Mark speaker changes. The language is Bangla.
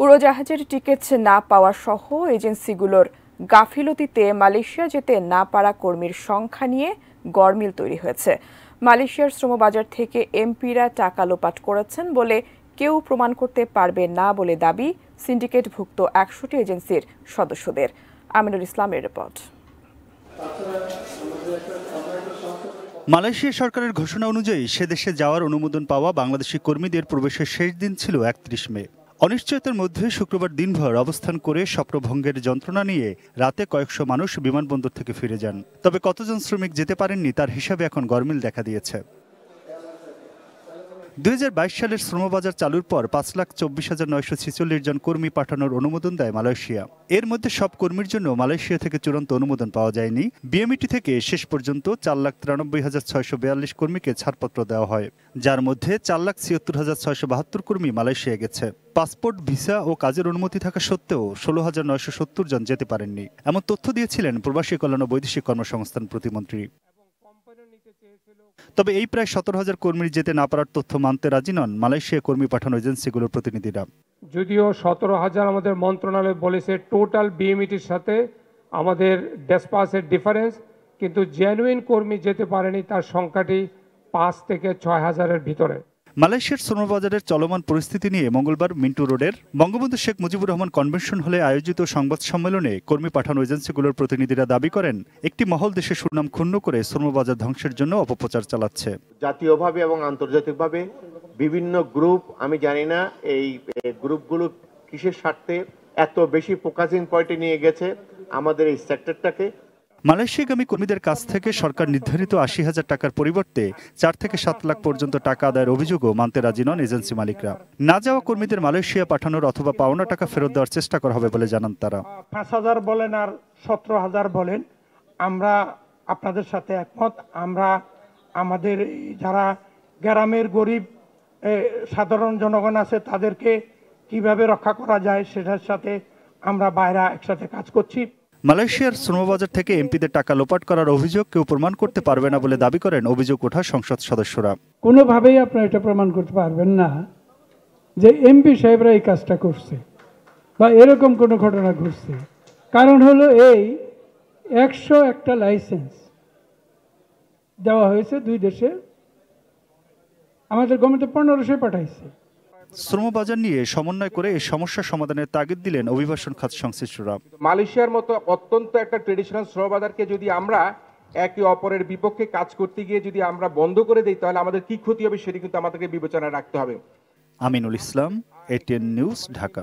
Speaker 1: উড়োজাহাজের টিকিট না পাওয়া সহ এজেন্সিগুলোর গাফিলতিতে মালয়েশিয়া যেতে না পারা কর্মীর সংখ্যা নিয়ে গরমিল তৈরি হয়েছে। মালয়েশিয়ার শ্রমবাজার থেকে এমপিরা টাকা লোপাট করেছেন বলে কেউ প্রমাণ করতে পারবে না বলে দাবি সিন্ডিকেটভুক্ত ১০০টি এজেন্সির সদস্যদের। আমিনুল ইসলামের রিপোর্ট।
Speaker 2: মালয়েশিয়া সরকারের ঘোষণা অনুযায়ী সে দেশে যাওয়ার অনুমোদন পাওয়া বাংলাদেশি কর্মীদের প্রবেশের শেষ দিন ছিল ৩১ মে। অনিশ্চয়তার মধ্যে শুক্রবার দিনভর অবস্থান করে স্বপ্নভঙ্গের যন্ত্রণা নিয়ে রাতে কয়েকশো মানুষ বিমানবন্দর থেকে ফিরে যান। তবে কতজন শ্রমিক যেতে পারেননি তার হিসাবে এখন গরমিল দেখা দিয়েছে। ২০২২ সালের শ্রমবাজার চালুর পর ৫,২৪,৯৪৬ জন কর্মী পাঠানোর অনুমোদন দেয় মালয়েশিয়া। এর মধ্যে সব কর্মীর জন্য মালয়েশিয়া থেকে চূড়ান্ত অনুমোদন পাওয়া যায়নি। বিএমইটি থেকে শেষ পর্যন্ত ৪,৯৩,৬৪২ কর্মীকে ছাড়পত্র দেওয়া হয়, যার মধ্যে ৪,৭৬,৬৭২ কর্মী মালয়েশিয়া গেছে। পাসপোর্ট, ভিসা ও কাজের অনুমতি থাকা সত্ত্বেও ১৬,৯৭০ জন যেতে পারেননি, এমন তথ্য দিয়েছিলেন প্রবাসী কল্যাণ ও বৈদেশিক কর্মসংস্থান প্রতিমন্ত্রী। তবে এই প্রায় ১৭,০০০ কর্মী যেতে না পারার তথ্য মানতে রাজি নন মালয়েশিয়া কর্মী পাঠানো এজেন্সিগুলোর প্রতিনিধিরা।
Speaker 3: যদিও ১৭,০০০ আমাদের মন্ত্রণালয় বলেছে টোটাল বিএমইটির সাথে আমাদের ডেসপাসের ডিফারেন্স, কিন্তু জেনুইন কর্মী যেতে পারেনি তার সংখ্যাটি ৫ থেকে ৬,০০০-এর ভিতরে।
Speaker 2: মালয়েশিয়ার শ্রমবাজারের চলমান পরিস্থিতি নিয়ে মঙ্গলবার মিন্টু রোডের বঙ্গবন্ধু শেখ মুজিবুর রহমান কনভেনশন হলে আয়োজিত সংবাদ সম্মেলনে কর্মী পাঠানো এজেন্সিগুলোর প্রতিনিধিরা দাবি করেন, একটি মহল দেশের সুনাম ক্ষুণ্ণ করে শ্রমবাজার ধ্বংসের জন্য অপপ্রচার চালাচ্ছে।
Speaker 4: জাতীয়ভাবে এবং আন্তর্জাতিকভাবে বিভিন্ন গ্রুপ, আমি জানি না এই গ্রুপগুলো কিসের স্বার্থে এত বেশি ফোকাসিং পয়েন্টে নিয়ে গেছে আমাদের এই সেক্টরটাকে।
Speaker 2: মালয়েশিয়াগামী কর্মীদের কাছ থেকে সরকার নির্ধারিত ৮০,০০০ টাকার পরিবর্তে ৪ থেকে ৭ লাখ পর্যন্ত টাকা আদায়ের অভিযোগও মানতে রাজি নন এজেন্সি মালিকরা। না যাওয়া কর্মীদের মালয়েশিয়া পাঠানোর অথবা পাওনা টাকা ফেরত দেওয়ার চেষ্টা করা হবে বলে জানান তারা।
Speaker 5: ৫,০০০ বলেন আর ১৭,০০০ বলেন, আমরা আপনাদের সাথে একমত। আমরা আমাদের যারা গ্রামের গরিব সাধারণ জনগণ আছে তাদেরকে কিভাবে রক্ষা করা যায় সেটার সাথে আমরা বাইরে একসাথে কাজ করছি।
Speaker 2: মালয়েশিয়ার শ্রমবাজার থেকে এমপিদের টাকা লোপাট করার অভিযোগ কেউ প্রমাণ করতে পারবে না বলে দাবি করেন অভিযোগ ওঠা সংসদ সদস্যরা।
Speaker 6: কোনোভাবেই আপনারা এটা প্রমাণ করতে পারবেন না যে এমপি সাহেবরা এই কাজটা করছে বা এরকম কোনো ঘটনা ঘটছে। কারণ হলো এই ১০১টা লাইসেন্স দেওয়া হয়েছে দুই দেশে, আমাদের গভর্নমেন্ট ১৫০০ পাঠাইছে।
Speaker 2: শ্রমবাজার নিয়ে সমন্বয় করে এই সমস্যা সমাধানের তাগিদ দিলেন অভিবাসন খাত সংশ্লিষ্টরা।
Speaker 7: মালয়েশিয়ার মতো অত্যন্ত একটা ট্রেডিশনাল শ্রমবাজারকে যদি আমরা একে অপরের বিপক্ষে কাজ করতে গিয়ে যদি আমরা বন্ধ করে দিই তাহলে আমাদের কি ক্ষতি হবে সেটি কিন্তু আমাদেরকে বিবেচনায় রাখতে হবে।
Speaker 2: Aminul Islam, ATN news, Dhaka.